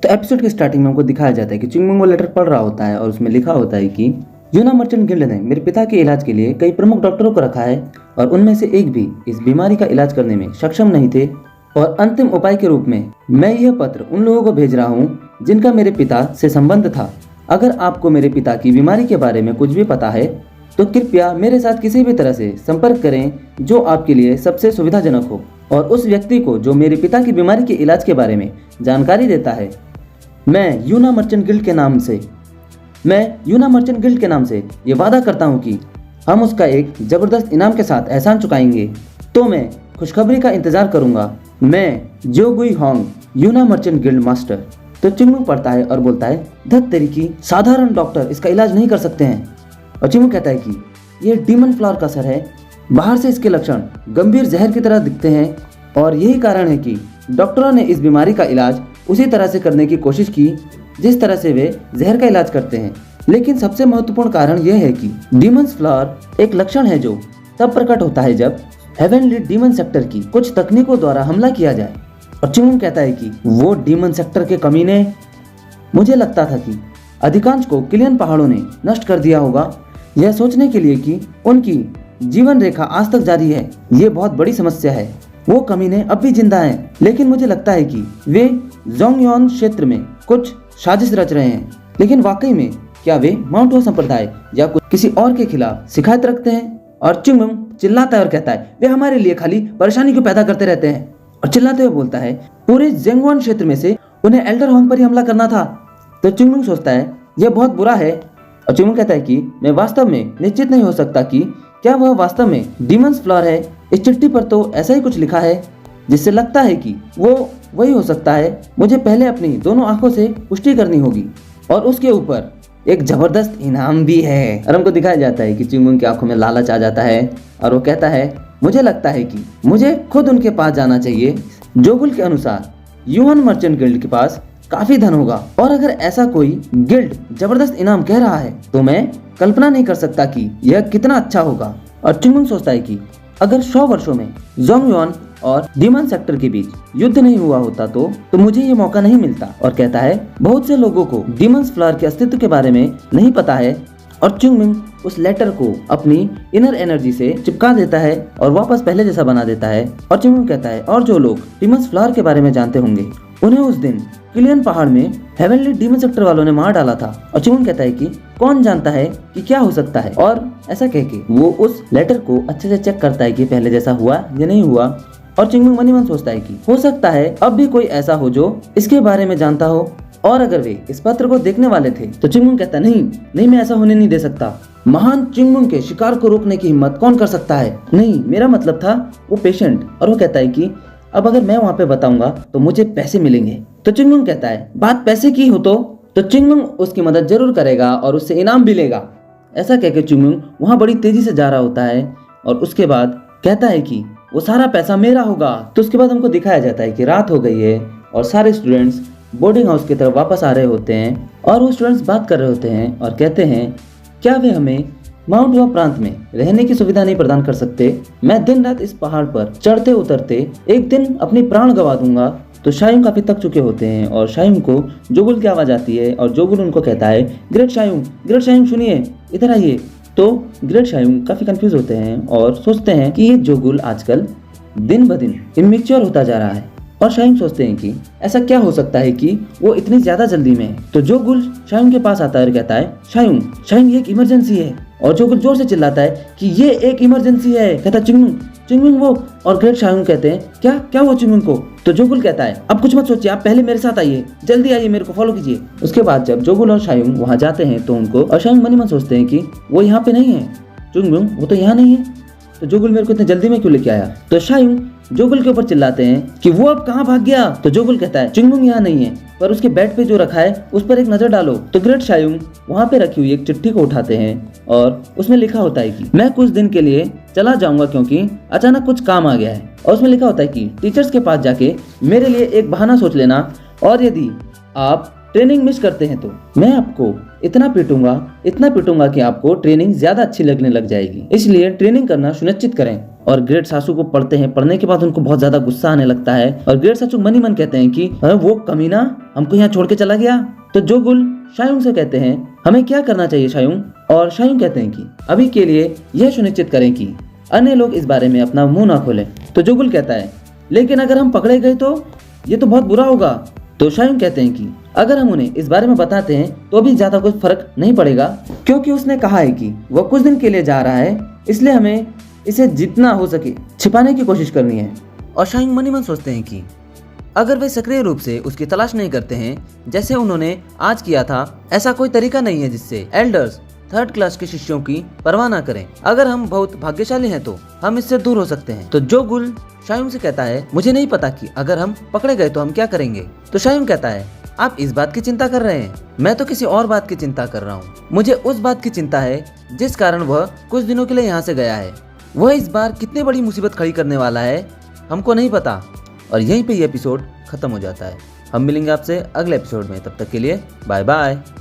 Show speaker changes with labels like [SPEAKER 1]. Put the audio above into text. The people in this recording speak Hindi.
[SPEAKER 1] तो एपिसोड के स्टार्टिंग में हमको दिखाया जाता है कि चिंगमुंग वो लेटर पढ़ रहा होता है और उसमें लिखा होता है कि यूना मर्चेंट गिल्ड ने मेरे पिता के इलाज के लिए कई प्रमुख डॉक्टरों को रखा है और उनमें से एक भी इस बीमारी का इलाज करने में सक्षम नहीं थे और अंतिम उपाय के रूप में मैं यह पत्र उन लोगों को भेज रहा हूँ जिनका मेरे पिता से संबंध था। अगर आपको मेरे पिता की बीमारी के बारे में कुछ भी पता है तो कृपया मेरे साथ किसी भी तरह से संपर्क करें जो आपके लिए सबसे सुविधाजनक हो और उस व्यक्ति को जो मेरे पिता की बीमारी के इलाज के बारे में जानकारी देता है। मैं यूना मर्चेंट गिल्ड के नाम से ये वादा करता हूँ कि हम उसका एक जबरदस्त इनाम के साथ एहसान चुकाएंगे। तो मैं खुशखबरी का इंतजार करूंगा। मैं जो गुई होंग, यूना मर्चेंट गिल्ड मास्टर। तो चिंगमुंग पढ़ता है और बोलता है, धत तेरी की, साधारण डॉक्टर इसका इलाज नहीं कर सकते हैं। और चिंगमुंग कहता है कि यह डीमन फ्लावर का असर है। बाहर से इसके लक्षण गंभीर जहर की तरह दिखते हैं और यही कारण है कि डॉक्टरों ने इस बीमारी का इलाज उसी तरह से करने की कोशिश की जिस तरह से वे जहर का इलाज करते हैं। लेकिन सबसे महत्वपूर्ण कारण यह है कि डीमंस फ्लावर एक लक्षण है जो तब प्रकट होता है जब हेवनली डीमन सेक्टर की कुछ तकनीकों द्वारा हमला किया जाए। और चिंगमुंग कहता है कि वो डीमन सेक्टर के कमीने, मुझे लगता था कि अधिकांश को किलियन पहाड़ों ने नष्ट कर दिया होगा, यह सोचने के लिए कि उनकी जीवन रेखा आज तक जारी है। ये बहुत बड़ी समस्या है। वो कमीने अब भी जिंदा हैं, लेकिन मुझे लगता है कि वे जोंगयोन क्षेत्र में कुछ साजिश रच रहे हैं। लेकिन वाकई में क्या वे माउंट हो संप्रदाय या कुछ किसी और के खिलाफ शिकायत रखते हैं? और चिंगमुंग चिल्लाता है और कहता है, वे हमारे लिए खाली परेशानी को पैदा करते रहते हैं। और चिल्लाते हुए बोलता है, पूरे जेंगवन क्षेत्र में से उन्हें एल्डर होंग पर ही हमला करना था। तो चिंगमुंग सोचता है यह बहुत बुरा है। और चिंगमुंग कहता है कि मैं वास्तव में निश्चित नहीं हो सकता कि क्या वह वास्तव में डीमंस फ्लावर है। इस चिट्ठी पर तो ऐसा ही कुछ लिखा है जिससे लगता है कि वो वही हो सकता है। मुझे पहले अपनी दोनों आंखों से पुष्टि करनी होगी और उसके ऊपर एक जबरदस्त इनाम भी है। और हमको दिखाया जाता है कि चिंगमुंग की आंखों में लालच आ जाता है और वो कहता है, मुझे लगता है कि मुझे खुद उनके पास जाना चाहिए। जोगुल के अनुसार यूहन मर्चेंट गिल्ड के पास काफी धन होगा और अगर ऐसा कोई गिल्ड जबरदस्त इनाम कह रहा है तो मैं कल्पना नहीं कर सकता कि यह कितना अच्छा होगा। और चिंगमुंग सोचता है कि अगर 100 वर्षों में जोंगयोन और डीमन सेक्टर के बीच युद्ध नहीं हुआ होता तो मुझे ये मौका नहीं मिलता। और कहता है, बहुत से लोगों को डीमंस फ्लावर के अस्तित्व के बारे में नहीं पता है। और चिंगमुंग उस लेटर को अपनी इनर एनर्जी से चिपका देता है और वापस पहले जैसा बना देता है। और चिंगमुंग कहता है, और जो लोग डीमंस फ्लावर के बारे में जानते होंगे उन्हें उस दिन किलियन पहाड़ में हेवनली डीमन सेक्टर वालों ने मार डाला था। और चिंगमुंग कहता है कि कौन जानता है कि क्या हो सकता है। और ऐसा कह के वो उस लेटर को अच्छे से चेक करता है कि पहले जैसा हुआ या नहीं हुआ। और चिंगमुंग मन ही मन सोचता है कि हो सकता है अब भी कोई ऐसा हो जो इसके बारे में जानता हो। और अगर वे इस पत्र को देखने वाले थे तो चिंगमुंग कहता, नहीं मैं ऐसा होने नहीं दे सकता। महान चिंगमुंग के शिकार को रोकने की हिम्मत कौन कर सकता है? नहीं, मेरा मतलब था वो पेशेंट। और वो कहता है कि अब अगर मैं वहाँ पे बताऊंगा तो मुझे पैसे मिलेंगे। तो चिंगमुंग कहता है, बात पैसे की हो तो चिंगमुंग उसकी मदद जरूर करेगा और उससे इनाम भी लेगा। ऐसा कहकर चिंगमुंग वहाँ बड़ी तेजी से जा रहा होता है और उसके बाद कहता है कि वो सारा पैसा मेरा होगा। तो उसके बाद हमको दिखाया जाता है कि रात हो गई है और सारे स्टूडेंट्स बोर्डिंग हाउस की तरफ वापस आ रहे होते हैं और वो स्टूडेंट्स बात कर रहे होते हैं और कहते हैं, क्या वे हमें माउंट हुआ प्रांत में रहने की सुविधा नहीं प्रदान कर सकते? मैं दिन रात इस पहाड़ पर चढ़ते उतरते एक दिन अपनी प्राण गवा दूंगा। तो शायुंग काफी थक चुके होते हैं और शायुंग को जोगुल की आवाज आती है और जोगुल उनको कहता है, ग्रेट शायुंग सुनिए, इधर आइए। तो ग्रेट शायुंग काफी कंफ्यूज होते हैं और सोचते हैं कि ये जोगुल आजकल दिन ब दिन इमेच्योर होता जा रहा है। और शायुंग सोचते हैं कि ऐसा क्या हो सकता है कि वो इतनी ज्यादा जल्दी में है। तो जोगुल शायुंग के पास आता है और कहता है, शायुंग ये एक इमरजेंसी है। और जोगुल जोर से चिल्लाता है कि ये एक इमरजेंसी है। कहता चिंगमुंग वो। और ग्रेट शायुंग कहते हैं, क्या हुआ चिंगमुंग को? तो जोगुल कहता है, अब कुछ मत सोचिए, आप पहले मेरे साथ आइए, जल्दी आइए, मेरे को फॉलो कीजिए। उसके बाद जब जोगुल और शायुंग वहाँ जाते हैं तो उनको और शायुंग मन ही मन सोचते हैं कि वो यहाँ पे नहीं है, चिंगमुंग वो तो यहाँ नहीं है, तो जोगुल मेरे को इतने जल्दी में क्यों लेके आया? तो शायुंग जोगुल के ऊपर चिल्लाते हैं कि वो अब कहाँ भाग गया? तो जोगुल कहता है, चिंगमुंग यहाँ नहीं है, पर उसके बेड पे जो रखा है उस पर एक नजर डालो। तो ग्रेट शायुंग वहाँ पे रखी हुई एक चिट्ठी को उठाते हैं और उसमें लिखा होता है कि मैं कुछ दिन के लिए चला जाऊंगा क्योंकि अचानक कुछ काम आ गया है। और उसमें लिखा होता है कि टीचर्स के पास जाके मेरे लिए एक बहाना सोच लेना और यदि आप ट्रेनिंग मिस करते हैं तो मैं आपको इतना पीटूंगा कि आपको ट्रेनिंग ज्यादा अच्छी लगने लग जाएगी, इसलिए ट्रेनिंग करना सुनिश्चित करें। और ग्रेट सासू को पढ़ते हैं। पढ़ने के बाद उनको बहुत ज्यादा गुस्सा आने लगता है और ग्रेट सासू मन ही मन कहते हैं कि वो कमीना हमको यहाँ छोड़ के चला गया। तो जोगुल शायुंग से कहते हैं हमें क्या करना चाहिए शायुंग, और शायुंग कहते हैं कि अभी के लिए यह सुनिश्चित करें कि अन्य लोग इस बारे में अपना मुंह ना खोलें। तो जोगुल कहता है लेकिन अगर हम पकड़े गए तो ये तो बहुत बुरा होगा। तो शायुंग कहते हैं कि अगर हम उन्हें इस बारे में बताते हैं तो भी ज्यादा कुछ फर्क नहीं पड़ेगा, क्योंकि उसने कहा है कि वह कुछ दिन के लिए जा रहा है, इसलिए हमें इसे जितना हो सके छिपाने की कोशिश करनी है। और शायुंग मन ही मन सोचते हैं कि अगर वे सक्रिय रूप से उसकी तलाश नहीं करते हैं जैसे उन्होंने आज किया था, ऐसा कोई तरीका नहीं है जिससे एल्डर्स थर्ड क्लास के शिष्यों की परवाह ना करें। अगर हम बहुत भाग्यशाली हैं तो हम इससे दूर हो सकते हैं। तो जोगुल शायुंग से कहता है मुझे नहीं पता कि अगर हम पकड़े गए तो हम क्या करेंगे। तो शायुंग कहता है आप इस बात की चिंता कर रहे हैं, मैं तो किसी और बात की चिंता कर रहा हूँ। मुझे उस बात की चिंता है जिस कारण वह कुछ दिनों के लिए यहाँ से गया है। वह इस बार कितनी बड़ी मुसीबत खड़ी करने वाला है हमको नहीं पता। और यहीं पे ये एपिसोड खत्म हो जाता है। हम मिलेंगे आपसे अगले एपिसोड में, तब तक के लिए बाय बाय।